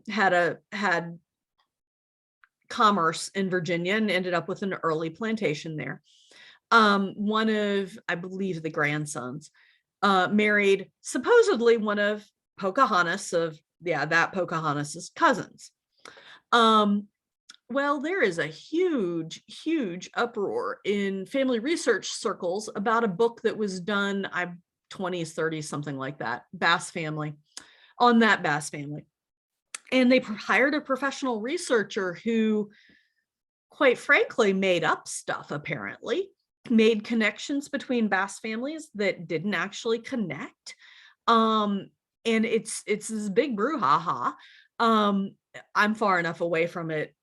had commerce in Virginia and ended up with an early plantation there. One of, I believe, the grandsons married supposedly one of Pocahontas that Pocahontas's cousins. Well, there is a huge uproar in family research circles about a book that was done, 20s, 30s, something like that, Bass family, on that Bass family. And they hired a professional researcher who, quite frankly, made up stuff, apparently, made connections between Bass families that didn't actually connect. And it's this big brouhaha. I'm far enough away from it.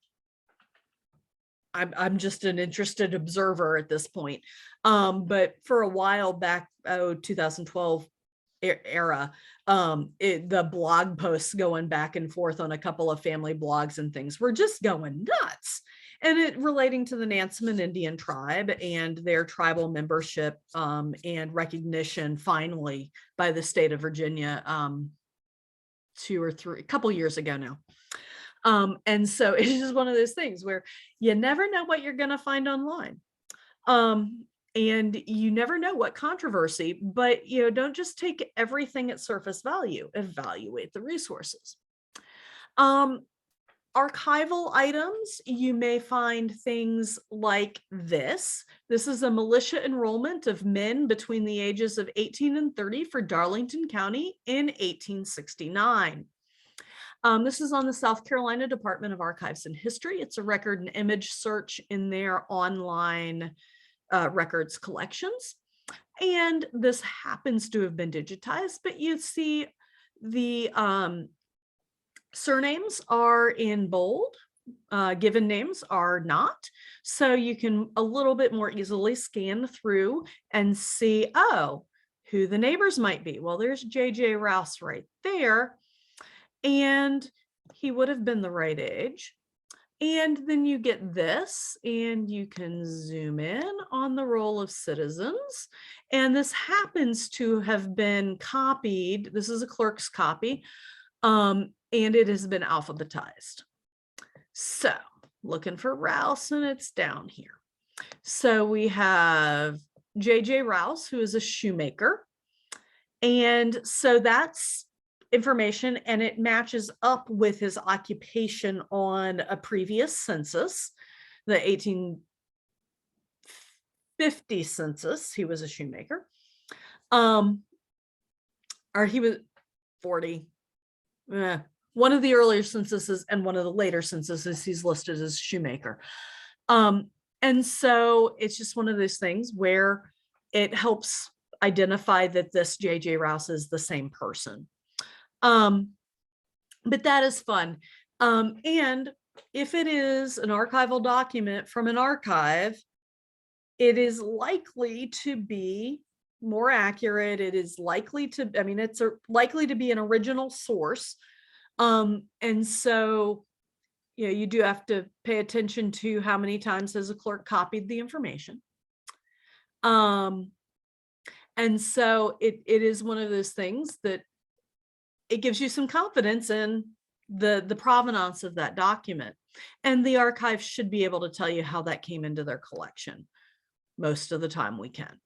I'm just an interested observer at this point. But for a while back, 2012 era, the blog posts going back and forth on a couple of family blogs and things were just going nuts. And it relating to the Nansemond Indian tribe and their tribal membership and recognition finally by the state of Virginia a couple years ago now. And so it's just one of those things where you never know what you're going to find online. And you never know what controversy, but don't just take everything at surface value. Evaluate the resources. Um, Archival items, you may find things like this. This is a militia enrollment of men between the ages of 18 and 30 for Darlington County in 1869. This is on the South Carolina Department of Archives and History. It's a record and image search in their online records collections. And this happens to have been digitized, but you see the surnames are in bold, given names are not. So you can a little bit more easily scan through and see, oh, who the neighbors might be. Well, there's J.J. Rouse right there. And he would have been the right age. And then you get this, and you can zoom in on the roll of citizens. And this happens to have been copied. This is a clerk's copy, and it has been alphabetized. So looking for Rouse, and it's down here. So we have J.J. Rouse, who is a shoemaker. And so that's information, and it matches up with his occupation on a previous census, the 1850 census. He was a shoemaker. Or he was 40. One of the earlier censuses and one of the later censuses, he's listed as shoemaker. And so it's just one of those things where it helps identify that this J.J. Rouse is the same person. But that is fun. And if it is an archival document from an archive, it is likely to be more accurate. It is likely to, it's likely to be an original source. And so, you do have to pay attention to how many times has a clerk copied the information. And so it is one of those things that it gives you some confidence in the provenance of that document. And the archive should be able to tell you how that came into their collection. Most of the time we can.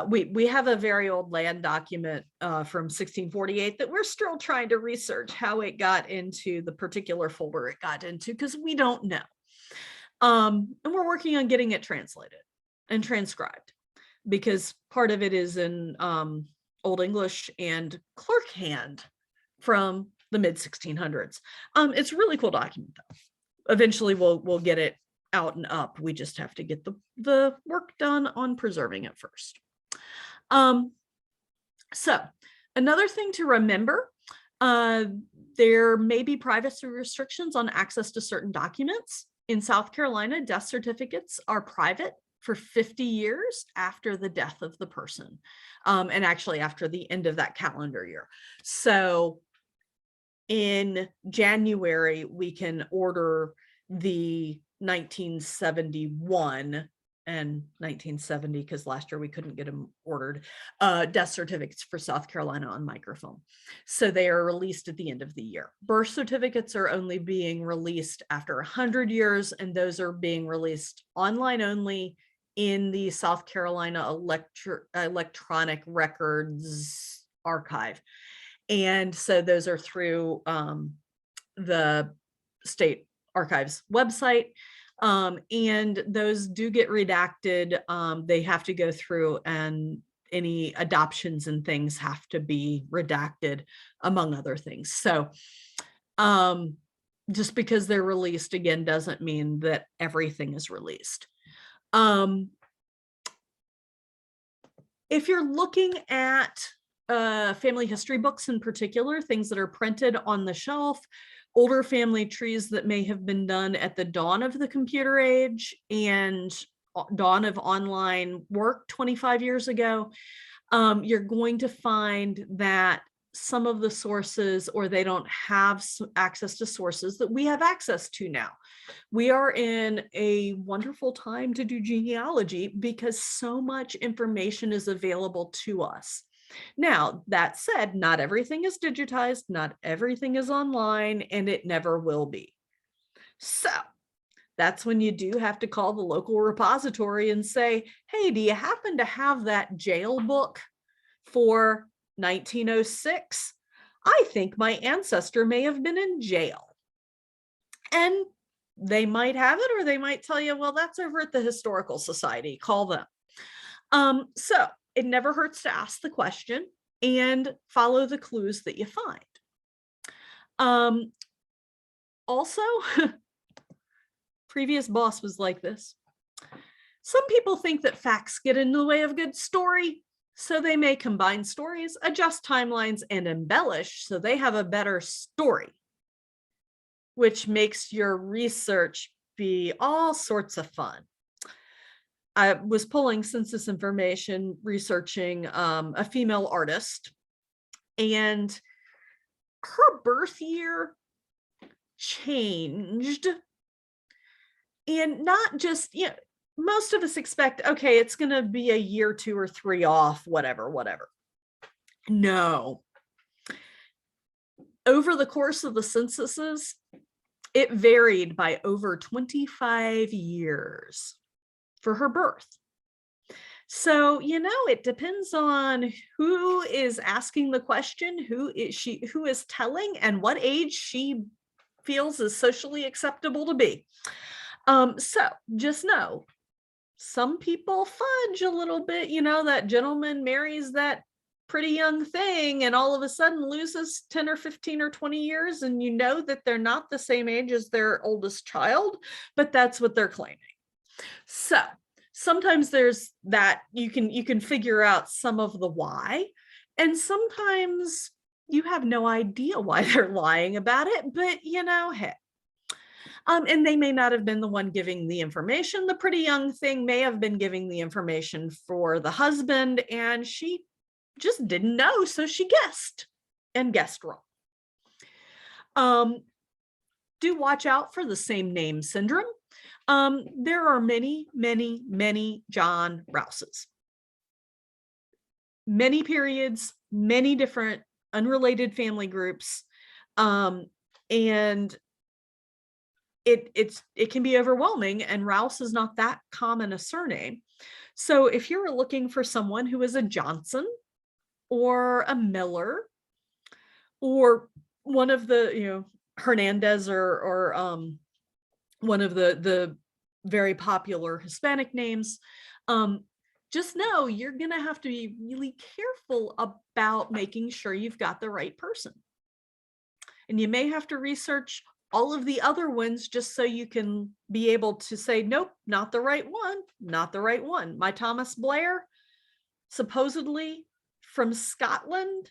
We have a very old land document from 1648 that we're still trying to research how it got into the particular folder it got into, because we don't know. And we're working on getting it translated and transcribed, because part of it is in Old English and clerk hand from the mid 1600s. It's a really cool document though. Eventually we'll get it out and up. We just have to get the work done on preserving it first. So another thing to remember, there may be privacy restrictions on access to certain documents. In South Carolina, death certificates are private for 50 years after the death of the person, and actually after the end of that calendar year. So in January, we can order the 1971 and 1970, because last year we couldn't get them ordered, death certificates for South Carolina on microfilm. So they are released at the end of the year. Birth certificates are only being released after 100 years, and those are being released online only in the South Carolina Electronic Records Archive. And so those are through the state archives website. And those do get redacted. They have to go through, and any adoptions and things have to be redacted, among other things. So just because they're released again doesn't mean that everything is released. If you're looking at family history books in particular, things that are printed on the shelf, older family trees that may have been done at the dawn of the computer age and dawn of online work 25 years ago, you're going to find that some of the sources, or they don't have access to sources that we have access to now. We are in a wonderful time to do genealogy because so much information is available to us. Now, that said, not everything is digitized, not everything is online, and it never will be. So that's when you do have to call the local repository and say, hey, do you happen to have that jail book for 1906? I think my ancestor may have been in jail. And they might have it, or they might tell you, well, that's over at the Historical Society, call them. So it never hurts to ask the question and follow the clues that you find. Also, previous boss was like this. Some people think that facts get in the way of good story, so they may combine stories, adjust timelines, and embellish so they have a better story, which makes your research be all sorts of fun. I was pulling census information, researching a female artist, and her birth year changed. And not just, most of us expect, okay, it's going to be a year, 2 or 3 off, whatever. No. Over the course of the censuses, it varied by over 25 years for her birth. So, it depends on who is asking the question, who is telling, and what age she feels is socially acceptable to be. So just know, some people fudge a little bit, that gentleman marries that pretty young thing and all of a sudden loses 10 or 15 or 20 years, and that they're not the same age as their oldest child, but that's what they're claiming. So sometimes there's that you can figure out some of the why, and sometimes you have no idea why they're lying about it, but hey. And they may not have been the one giving the information. The pretty young thing may have been giving the information for the husband, and she just didn't know, so she guessed wrong. Do watch out for the same name syndrome. There are many, many, many John Rouses. Many periods, many different unrelated family groups, and it can be overwhelming, and Rouse is not that common a surname. So if you're looking for someone who is a Johnson or a Miller or one of the, Hernandez or one of the very popular Hispanic names, just know you're going to have to be really careful about making sure you've got the right person. And you may have to research all of the other ones just so you can be able to say, nope, not the right one. My Thomas Blair, supposedly from Scotland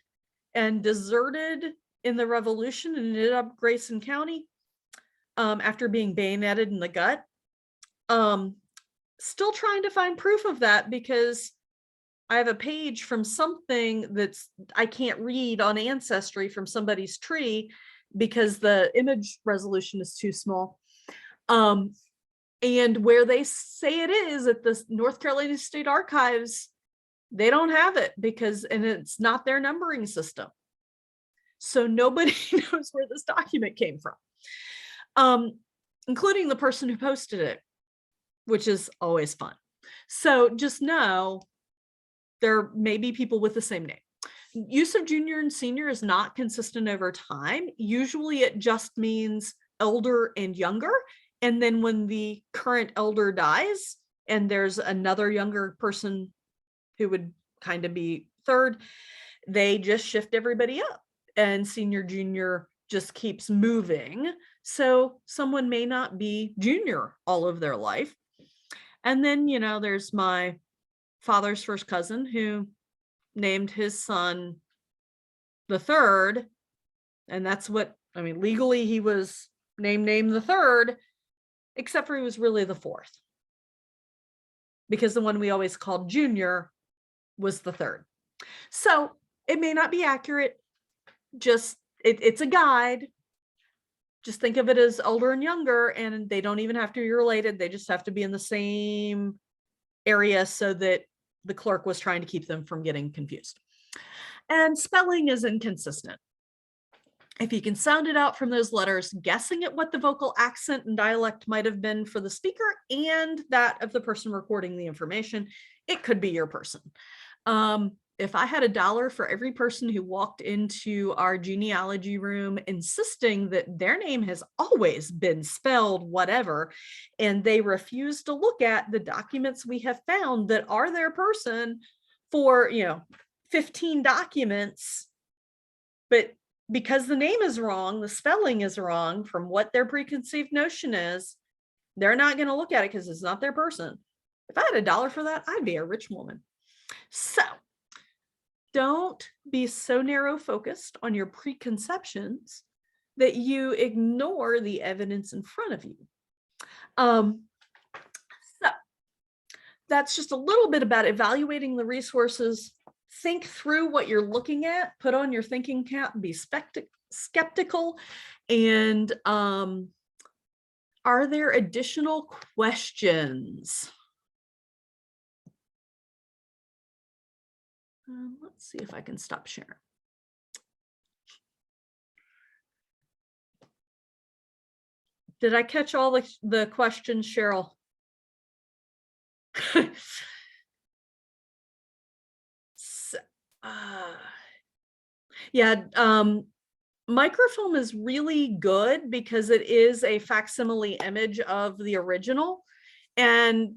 and deserted in the Revolution and ended up Grayson County after being bayoneted in the gut. Still trying to find proof of that, because I have a page from something I can't read on Ancestry from somebody's tree because the image resolution is too small. And where they say it is at the North Carolina State Archives, they don't have it and it's not their numbering system. So nobody knows where this document came from, including the person who posted it, which is always fun. So just know there may be people with the same name. Use of junior and senior is not consistent over time. Usually it just means elder and younger. And then when the current elder dies and there's another younger person who would kind of be third, they just shift everybody up, and senior junior just keeps moving. So someone may not be junior all of their life. And then, there's my father's first cousin who named his son the third. And that's legally he was named the third, except for he was really the fourth, because the one we always called junior was the third. So it may not be accurate. Just it's a guide. Just think of it as older and younger, and they don't even have to be related. They just have to be in the same area so that the clerk was trying to keep them from getting confused. And spelling is inconsistent. If you can sound it out from those letters, guessing at what the vocal accent and dialect might have been for the speaker and that of the person recording the information, it could be your person. If I had $1 for every person who walked into our genealogy room insisting that their name has always been spelled whatever, and they refuse to look at the documents we have found that are their person for, 15 documents, but because the name is wrong, the spelling is wrong from what their preconceived notion is, they're not going to look at it because it's not their person. If I had $1 for that, I'd be a rich woman. So don't be so narrow focused on your preconceptions that you ignore the evidence in front of you. So that's just a little bit about evaluating the resources. Think through what you're looking at, put on your thinking cap, and be skeptical. And are there additional questions? Let's see if I can stop sharing. Did I catch all the questions, Cheryl? So, yeah, microfilm is really good because it is a facsimile image of the original, and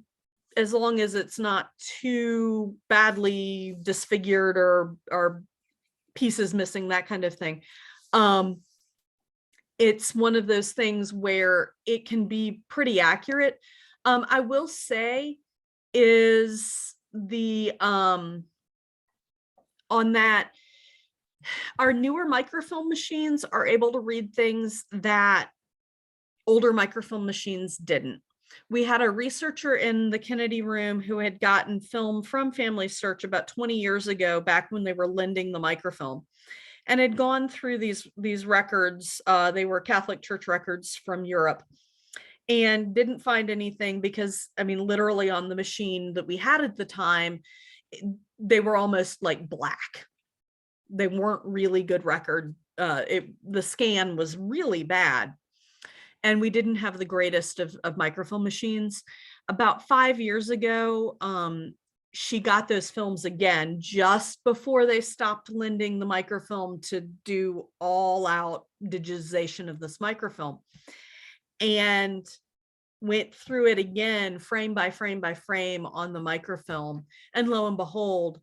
as long as it's not too badly disfigured or pieces missing, that kind of thing, it's one of those things where it can be pretty accurate. I will say is the on that, our newer microfilm machines are able to read things that older microfilm machines didn't. We had a researcher in the Kennedy room who had gotten film from Family Search about 20 years ago, back when they were lending the microfilm, and had gone through these records. They were Catholic Church records from Europe, and didn't find anything because, I mean, literally on the machine that we had at the time, they were almost like black. They weren't really good record. The scan was really bad, and we didn't have the greatest of microfilm machines. About 5 years ago, she got those films again just before they stopped lending the microfilm to do all out digitization of this microfilm, and went through it again, frame by frame by frame on the microfilm. And lo and behold,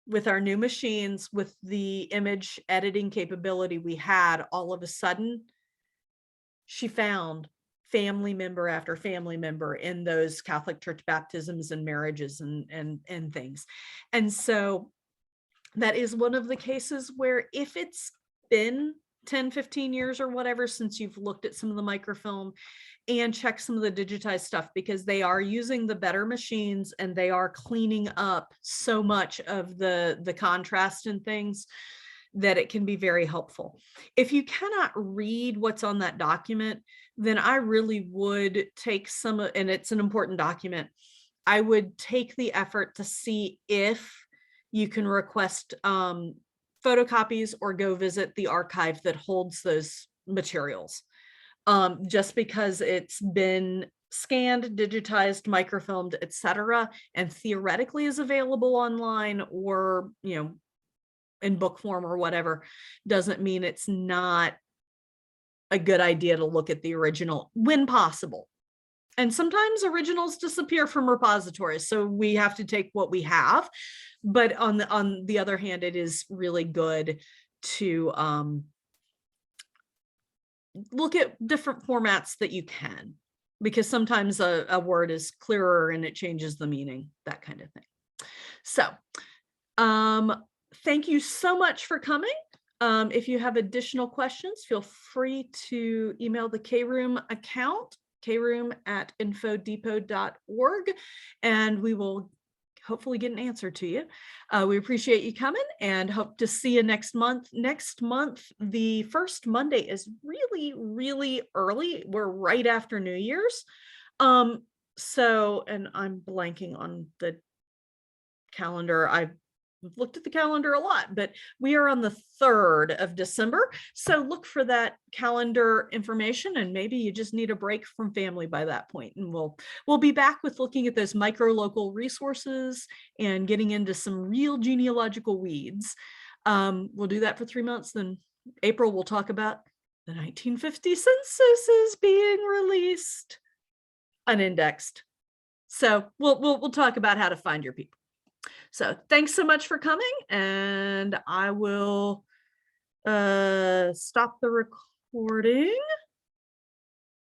with our new machines, with the image editing capability we had, all of a sudden, she found family member after family member in those Catholic Church baptisms and marriages and things. And so that is one of the cases where, if it's been 10, 15 years or whatever since you've looked at some of the microfilm and checked some of the digitized stuff, because they are using the better machines and they are cleaning up so much of the contrast and things, that it can be very helpful. If you cannot read what's on that document, then I really would take and it's an important document, I would take the effort to see if you can request photocopies or go visit the archive that holds those materials. Just because it's been scanned, digitized, microfilmed, etc., and theoretically is available online or, in book form or whatever, doesn't mean it's not a good idea to look at the original when possible. And sometimes originals disappear from repositories, so we have to take what we have. But on the other hand, it is really good to look at different formats that you can, because sometimes a word is clearer and it changes the meaning, that kind of thing. So thank you so much for coming. If you have additional questions, feel free to email the K-Room account, kroom@infodepot.org, and we will hopefully get an answer to you. We appreciate you coming and hope to see you next month. Next month, the first Monday is really, really early. We're right after New Year's. And I'm blanking on the calendar. we've looked at the calendar a lot, but we are on the 3rd of December. So look for that calendar information, and maybe you just need a break from family by that point. And we'll be back with looking at those micro local resources and getting into some real genealogical weeds. We'll do that for 3 months. Then April, we'll talk about the 1950 censuses being released, unindexed. So we'll talk about how to find your people. So thanks so much for coming, and I will stop the recording.